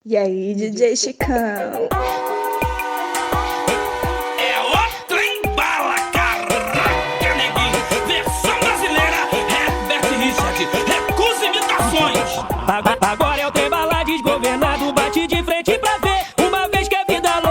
E aí, DJ Chicão? É outra embala, caraca, neguinho. Versão brasileira, Herbert Richard, recusa imitações. Agora é o trem bala desgovernado, bate de frente pra ver. Uma vez que é vida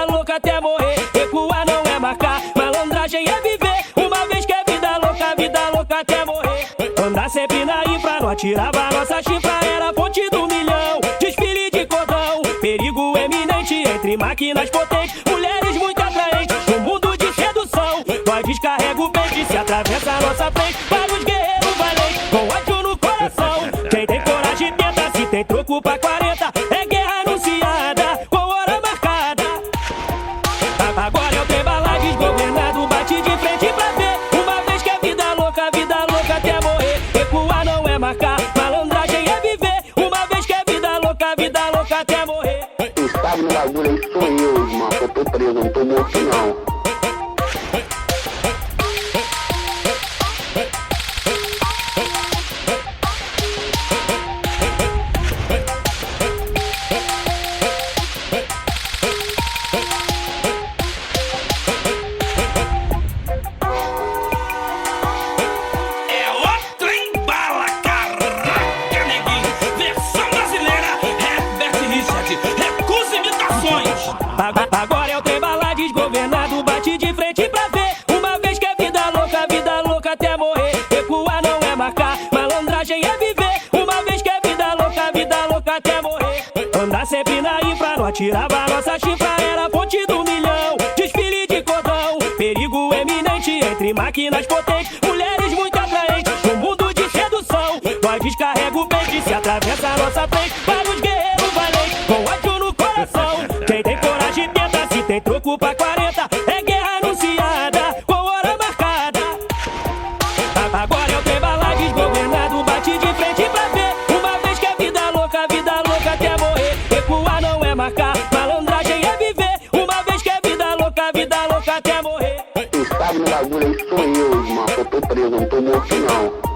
louca até morrer. Recuar não é marcar, malandragem é viver. Uma vez que é vida louca até morrer. Andar sempre na infra, não atirava nossa chifra, era ponte do milhão. Desfile de cordão, perigo eminente entre máquinas potentes, mulheres muito atraentes. No mundo de sedução, nós descarrega o pente, se atravessa a nossa frente para os guerreiros valentes. Com ódio no coração, quem tem coragem tenta, se tem troco pra 40, é guerra anunciada, com hora marcada. Agora é o trem bala desgovernado, bate de frente pra ver. Uma vez que é vida louca até morrer. Recuar não é marcar, malandragem é viver. Uma vez que é vida louca até morrer. Quem sabe no bagulho aí sou eu, irmão. Eu tô preso, não tô morto não. É outra embala, caraca, neguinho. Versão brasileira, Herbert Richard, recusa imitações. Agora é o trem bala desgovernado, bate de frente pra ver. Uma vez que é vida louca até morrer. Recuar não é marcar, malandragem é viver. Uma vez que é vida louca até morrer. Andar sempre na infra, não atirava nossa chifra, era ponte do milhão. Desfile de cordão, perigo eminente entre máquinas potentes, mulheres muito atraentes. No mundo de sedução, nós descarrega o pente, se atravessa a nossa frente para os guerreiros valentes. Com ódio no coração, quem tem coragem tenta, se tem troco pra 40, é guerra anunciada, com hora marcada. Agora é o trem bala desgovernado, bate de frente pra ver. Uma vez que é vida louca até morrer. Recuar não é marcar, malandragem é viver. Uma vez que é vida louca até morrer. Quem sabe no bagulho aí sou eu, irmão. Eu tô preso, não tô morto não.